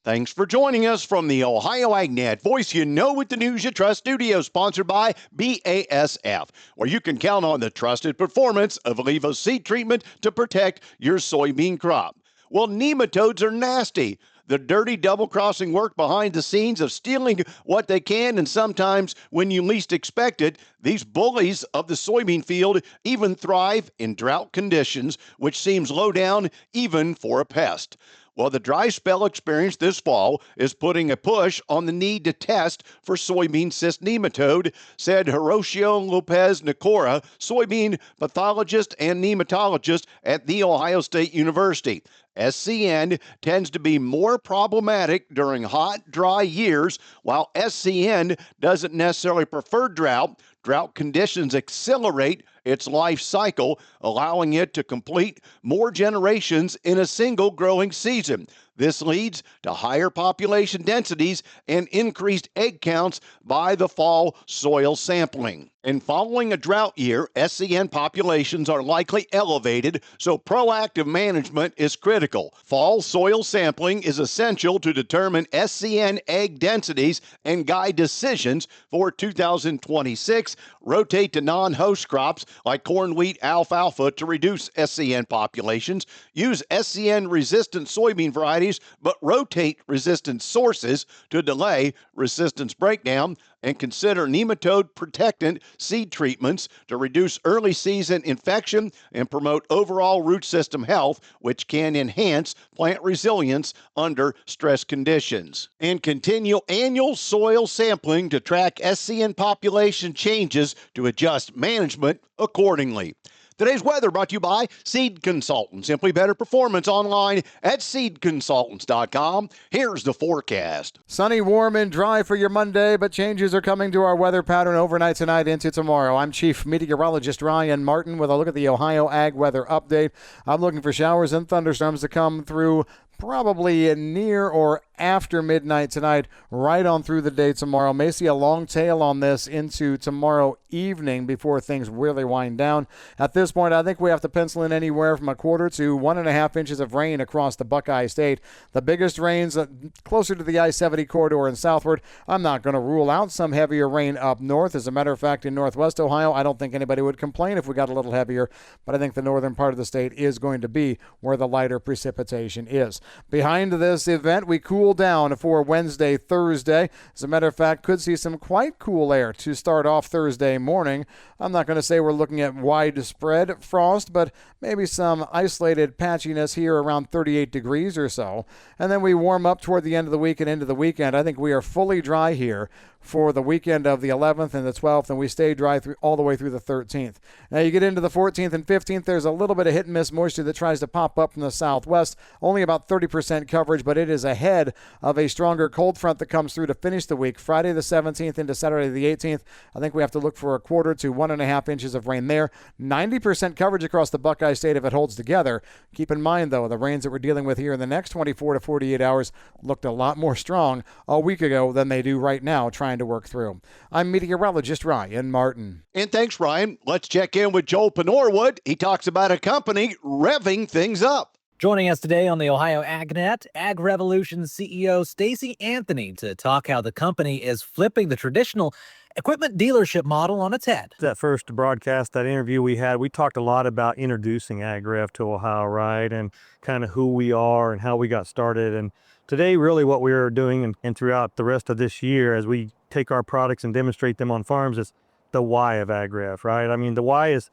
Thanks for joining us from the Ohio AgNet Voice You Know with the News You Trust studio, sponsored by BASF, where you can count on the trusted performance of Levo seed treatment to protect your soybean crop. Well, nematodes are nasty. The dirty double-crossing work behind the scenes of stealing what they can, and sometimes when you least expect it, these bullies of the soybean field even thrive in drought conditions, which seems low down even for a pest. Well, the dry spell experienced this fall is putting a push on the need to test for soybean cyst nematode, said Horacio Lopez Nicora, soybean pathologist and nematologist at The Ohio State University. SCN tends to be more problematic during hot, dry years, while SCN doesn't necessarily prefer drought. Drought conditions accelerate its life cycle, allowing it to complete more generations in a single growing season. This leads to higher population densities and increased egg counts by the fall soil sampling. And following a drought year, SCN populations are likely elevated, so proactive management is critical. Fall soil sampling is essential to determine SCN egg densities and guide decisions for 2026. Rotate to non-host crops like corn, wheat, alfalfa to reduce SCN populations. Use SCN-resistant soybean varieties, but rotate resistant sources to delay resistance breakdown. And consider nematode protectant seed treatments to reduce early season infection and promote overall root system health, which can enhance plant resilience under stress conditions. And continue annual soil sampling to track SCN population changes to adjust management accordingly. Today's weather brought to you by Seed Consultants. Simply better performance online at seedconsultants.com. Here's the forecast. Sunny, warm, and dry for your Monday, but changes are coming to our weather pattern overnight tonight into tomorrow. I'm Chief Meteorologist Ryan Martin with a look at the Ohio Ag Weather Update. I'm looking for showers and thunderstorms to come through probably near or after midnight tonight, right on through the day tomorrow. May see a long tail on this into tomorrow evening before things really wind down. At this point, I think we have to pencil in anywhere from a quarter to 1.5 inches of rain across the Buckeye State. The biggest rains closer to the I-70 corridor and southward. I'm not going to rule out some heavier rain up north. As a matter of fact, in northwest Ohio, I don't think anybody would complain if we got a little heavier, but I think the northern part of the state is going to be where the lighter precipitation is. Behind this event, we cool down for Wednesday, Thursday. As a matter of fact, could see some quite cool air to start off Thursday morning. I'm not going to say we're looking at widespread frost, but maybe some isolated patchiness here around 38 degrees or so. And then we warm up toward the end of the week and into the weekend. I think we are fully dry here for the weekend of the 11th and the 12th, and we stay dry all the way through the 13th. Now you get into the 14th and 15th, there's a little bit of hit and miss moisture that tries to pop up from the southwest, only about 30% coverage, but it is ahead of a stronger cold front that comes through to finish the week. Friday the 17th into Saturday the 18th, I think we have to look for a quarter to 1.5 inches of rain there. 90% coverage across the Buckeye State if it holds together. Keep in mind, though, the rains that we're dealing with here in the next 24 to 48 hours looked a lot more strong a week ago than they do right now, trying to work through. I'm meteorologist Ryan Martin. And thanks, Ryan. Let's check in with Joel Panorwood. He talks about a company revving things up. Joining us today on the Ohio AgNet, Ag Revolution CEO Stacy Anthony to talk how the company is flipping the traditional equipment dealership model on its head. That first broadcast, that interview we had, we talked a lot about introducing AgRev to Ohio, right? And kind of who we are and how we got started. And today, really what we're doing and throughout the rest of this year as we take our products and demonstrate them on farms is the why of AgRev, right? I mean, the why is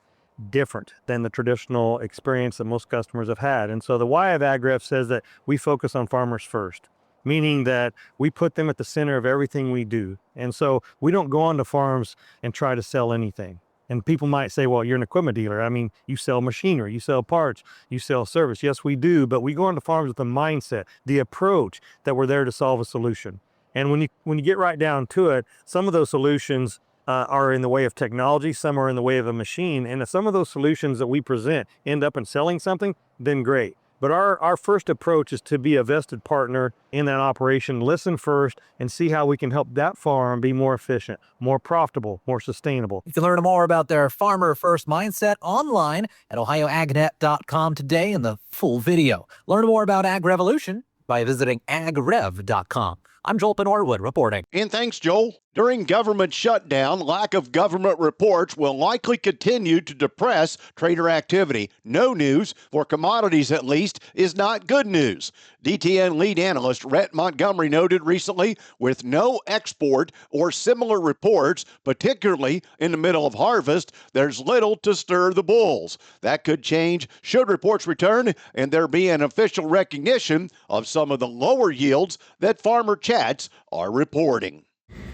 different than the traditional experience that most customers have had. And so the why of AgRev says that we focus on farmers first, meaning that we put them at the center of everything we do. And so we don't go onto farms and try to sell anything. And people might say, well, you're an equipment dealer. I mean, you sell machinery, you sell parts, you sell service. Yes, we do, but we go onto farms with the mindset, the approach that we're there to solve a solution. And when you get right down to it, some of those solutions are in the way of technology, some are in the way of a machine, and if some of those solutions that we present end up in selling something, then great. But our first approach is to be a vested partner in that operation, listen first, and see how we can help that farm be more efficient, more profitable, more sustainable. You can learn more about their farmer first mindset online at ohioagnet.com today in the full video. Learn more about Ag Revolution by visiting agrev.com. I'm Joel Norwood reporting. And thanks, Joel. During government shutdown, lack of government reports will likely continue to depress trader activity. No news, for commodities at least, is not good news. DTN lead analyst Rhett Montgomery noted recently, with no export or similar reports, particularly in the middle of harvest, there's little to stir the bulls. That could change should reports return and there be an official recognition of some of the lower yields that farmer chats are reporting.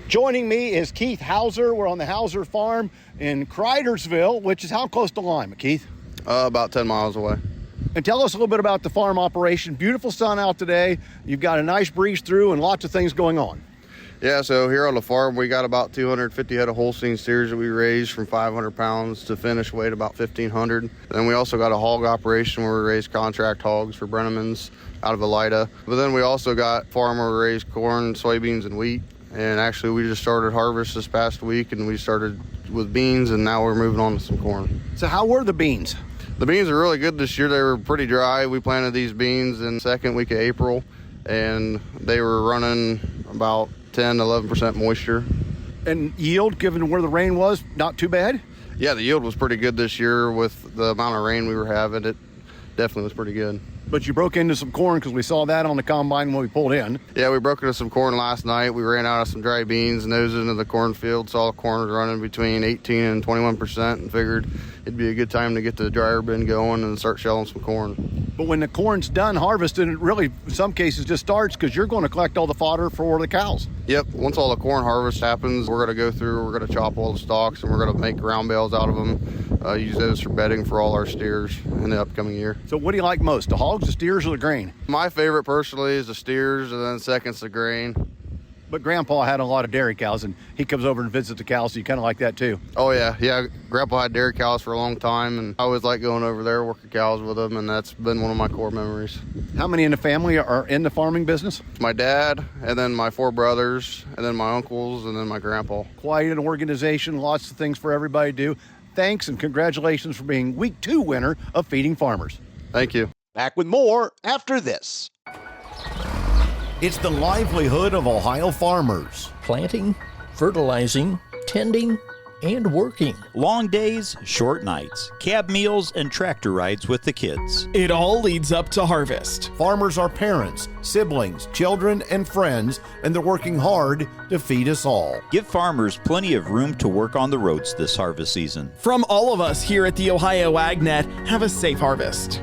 Joining me is Keith Hauser. We're on the Hauser farm in Cridersville, which is how close to Lima, Keith? About 10 miles away. And tell us a little bit about the farm operation. Beautiful sun out today. You've got a nice breeze through and lots of things going on. Yeah, so here on the farm, we got about 250 head of Holstein steers that we raised from 500 pounds to finish weight about 1,500. Then we also got a hog operation where we raise contract hogs for Brennemans out of Elida. But then we also got farm where we raise corn, soybeans, and wheat. And actually, we just started harvest this past week, and we started with beans, and now we're moving on to some corn. So how were the beans? The beans are really good this year. They were pretty dry. We planted these beans in the second week of April, and they were running about 10 to 11% moisture. And yield, given where the rain was, not too bad? Yeah, the yield was pretty good this year with the amount of rain we were having. It definitely was pretty good. But you broke into some corn because we saw that on the combine when we pulled in. Yeah, we broke into some corn last night. We ran out of some dry beans, nosed into the cornfield, saw the corn was running between 18 and 21%, and figured it'd be a good time to get the dryer bin going and start shelling some corn. But when the corn's done harvested, it really, in some cases, just starts because you're going to collect all the fodder for the cows. Yep, once all the corn harvest happens, we're going to go through, we're going to chop all the stalks, and we're going to make ground bales out of them, use those for bedding for all our steers in the upcoming year. So what do you like most, the hogs, the steers, or the grain? My favorite personally is the steers, and then second's the grain. But Grandpa had a lot of dairy cows, and he comes over and visits the cows, so you kind of like that too. Oh yeah. Grandpa had dairy cows for a long time, and I always like going over there, working cows with him, and that's been one of my core memories. How many in the family are in the farming business? My dad, and then my 4 brothers, and then my uncles, and then my grandpa. Quite an organization, lots of things for everybody to do. Thanks and congratulations for being week 2 winner of Feeding Farmers. Thank you. Back with more after this. It's the livelihood of Ohio farmers. Planting, fertilizing, tending, and working. Long days, short nights, cab meals, and tractor rides with the kids. It all leads up to harvest. Farmers are parents, siblings, children, and friends, and they're working hard to feed us all. Give farmers plenty of room to work on the roads this harvest season. From all of us here at the Ohio AgNet, have a safe harvest.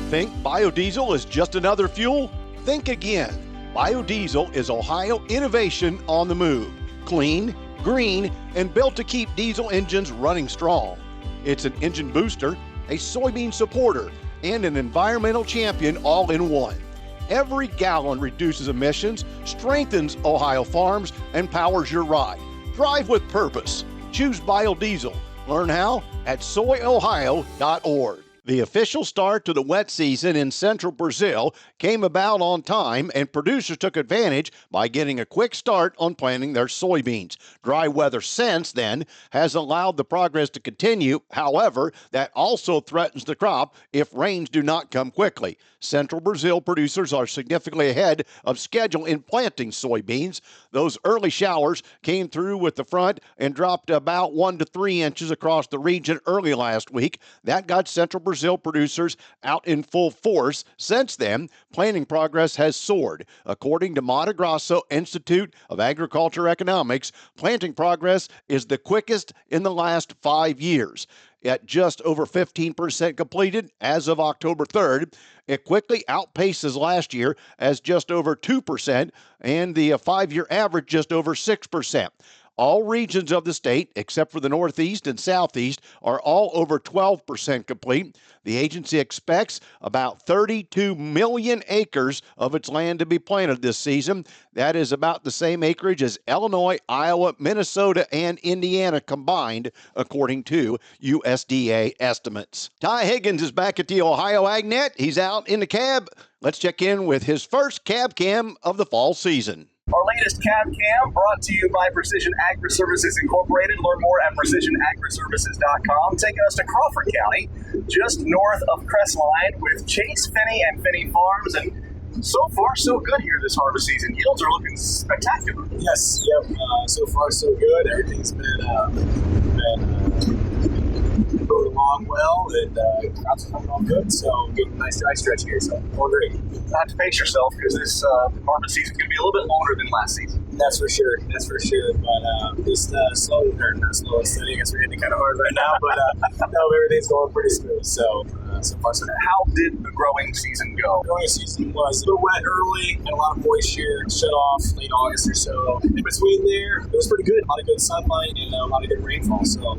Think biodiesel is just another fuel? Think again. Biodiesel is Ohio innovation on the move. Clean, green, and built to keep diesel engines running strong. It's an engine booster, a soybean supporter, and an environmental champion all in one. Every gallon reduces emissions, strengthens Ohio farms, and powers your ride. Drive with purpose. Choose biodiesel. Learn how at soyohio.org. The official start to the wet season in central Brazil came about on time, and producers took advantage by getting a quick start on planting their soybeans. Dry weather since then has allowed the progress to continue. However, that also threatens the crop if rains do not come quickly. Central Brazil producers are significantly ahead of schedule in planting soybeans. Those early showers came through with the front and dropped about 1 to 3 inches across the region early last week. That got Central Brazil producers out in full force. Since then, planting progress has soared. According to Mato Grosso Institute of Agriculture Economics, planting progress is the quickest in the last 5 years. At just over 15% completed as of October 3rd. It quickly outpaces last year as just over 2% and the 5-year average just over 6%. All regions of the state, except for the Northeast and Southeast, are all over 12% complete. The agency expects about 32 million acres of its land to be planted this season. That is about the same acreage as Illinois, Iowa, Minnesota, and Indiana combined, according to USDA estimates. Ty Higgins is back at the Ohio AgNet. He's out in the cab. Let's check in with his first cab cam of the fall season. Our latest cab cam brought to you by Precision Agri-Services Incorporated. Learn more at precisionagriservices.com. Taking us to Crawford County, just north of Crestline, with Chase Finney and Finney Farms. And so far, so good here this harvest season. Yields are looking spectacular. Yes, yep. So far, so good. Everything's been moving along well, and crops are coming off good. So getting a nice dry stretch here. So all great. Not to pace yourself, because this harvest season is going to be a little bit longer than last season. That's for sure. That's for sure. But just slow, or not slow, steady. I guess we're hitting it kind of hard right now, but no, everything's going pretty smooth. So far, so good. How did the growing season go? The growing season was a little wet early, and a lot of moisture shut off late August or so. In between there, it was pretty good. A lot of good sunlight and a lot of good rainfall. So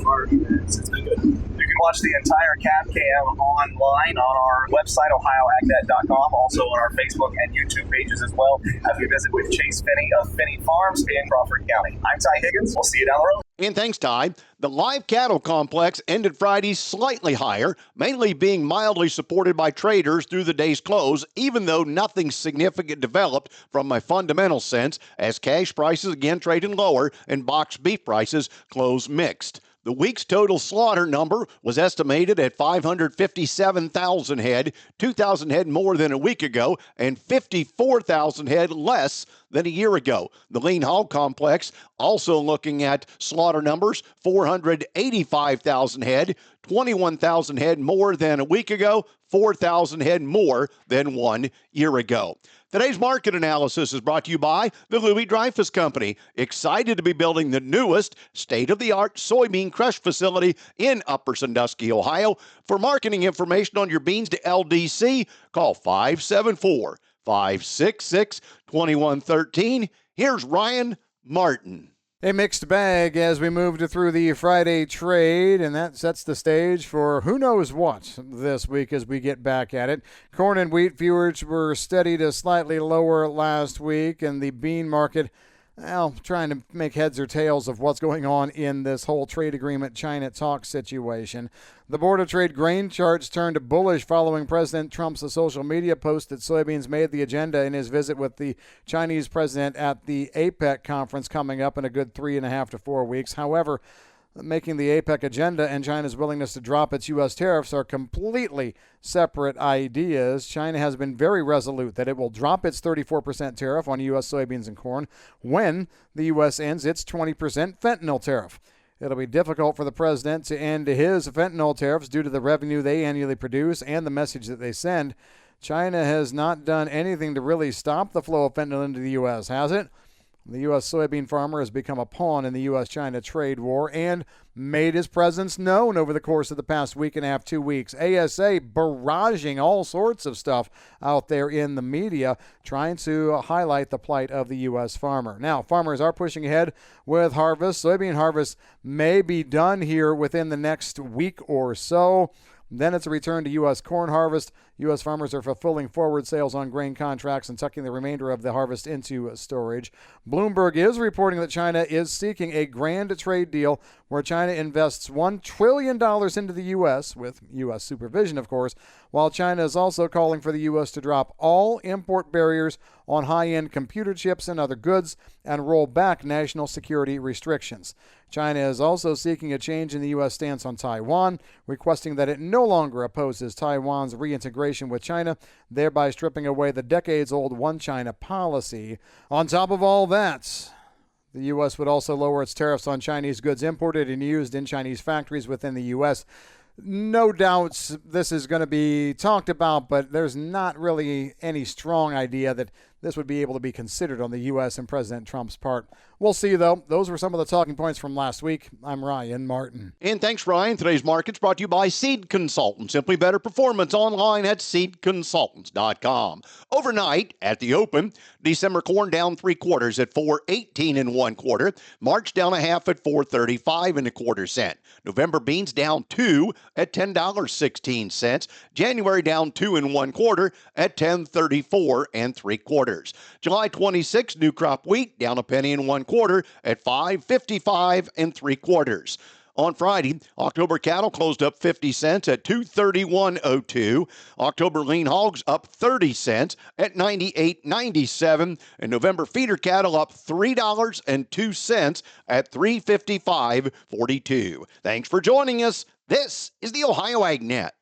far, it's been good. You can watch the entire cab cam online on our website, ohioagnet.com, also on our Facebook and YouTube pages as well, as we visit with Chase Finney of Finney Farms in Crawford County. I'm Ty Higgins. We'll see you down the road. And thanks, Ty. The live cattle complex ended Friday slightly higher, mainly being mildly supported by traders through the day's close, even though nothing significant developed from a fundamental sense, as cash prices again traded lower and boxed beef prices closed mixed. The week's total slaughter number was estimated at 557,000 head, 2,000 head more than a week ago, and 54,000 head less than a year ago. The lean hog complex also looking at slaughter numbers, 485,000 head, 21,000 head more than a week ago, 4,000 head more than 1 year ago. Today's market analysis is brought to you by the Louis Dreyfus Company. Excited to be building the newest state-of-the-art soybean crush facility in Upper Sandusky, Ohio. For marketing information on your beans to LDC, call 574-566-2113. Here's Ryan Martin. A mixed bag as we moved through the Friday trade, and that sets the stage for who knows what this week as we get back at it. Corn and wheat futures were steady to slightly lower last week, and the bean market, well, trying to make heads or tails of what's going on in this whole trade agreement China talk situation. The Board of Trade grain charts turned bullish following President Trump's social media post that soybeans made the agenda in his visit with the Chinese president at the APEC conference coming up in a good 3.5 to 4 weeks. However, making the APEC agenda and China's willingness to drop its U.S. tariffs are completely separate ideas. China has been very resolute that it will drop its 34% tariff on U.S. soybeans and corn when the U.S. ends its 20% fentanyl tariff. It'll be difficult for the president to end his fentanyl tariffs due to the revenue they annually produce and the message that they send. China has not done anything to really stop the flow of fentanyl into the U.S., has it? The U.S. soybean farmer has become a pawn in the U.S.-China trade war and made his presence known over the course of the past week and a half, 2 weeks. ASA barraging all sorts of stuff out there in the media, trying to highlight the plight of the U.S. farmer. Now, farmers are pushing ahead with harvest. Soybean harvest may be done here within the next week or so. Then it's a return to U.S. corn harvest. U.S. farmers are fulfilling forward sales on grain contracts and tucking the remainder of the harvest into storage. Bloomberg is reporting that China is seeking a grand trade deal where China invests $1 trillion into the U.S., with U.S. supervision, of course, while China is also calling for the U.S. to drop all import barriers on high-end computer chips and other goods and roll back national security restrictions. China is also seeking a change in the U.S. stance on Taiwan, requesting that it no longer opposes Taiwan's reintegration with China, thereby stripping away the decades-old one China policy. On top of all that, the U.S. would also lower its tariffs on Chinese goods imported and used in Chinese factories within the U.S. No doubts this is going to be talked about, but there's not really any strong idea that this would be able to be considered on the U.S. and President Trump's part. We'll see, though. Those were some of the talking points from last week. I'm Ryan Martin. And thanks, Ryan. Today's market's brought to you by Seed Consultants. Simply better performance online at seedconsultants.com. Overnight at the open, December corn down 3/4 at $4.18 1/4. March down 1/2 at $4.35 1/4 cent. November beans down 2 at $10.16. January down 2 1/4 at $10.34 3/4. July 26 new crop wheat down 1 1/4 at $5.55 3/4. On Friday, October cattle closed up 50 cents at $231.02. October lean hogs up 30 cents at $98.97. And November feeder cattle up $3.02 at $355.42. Thanks for joining us. This is the Ohio AgNet.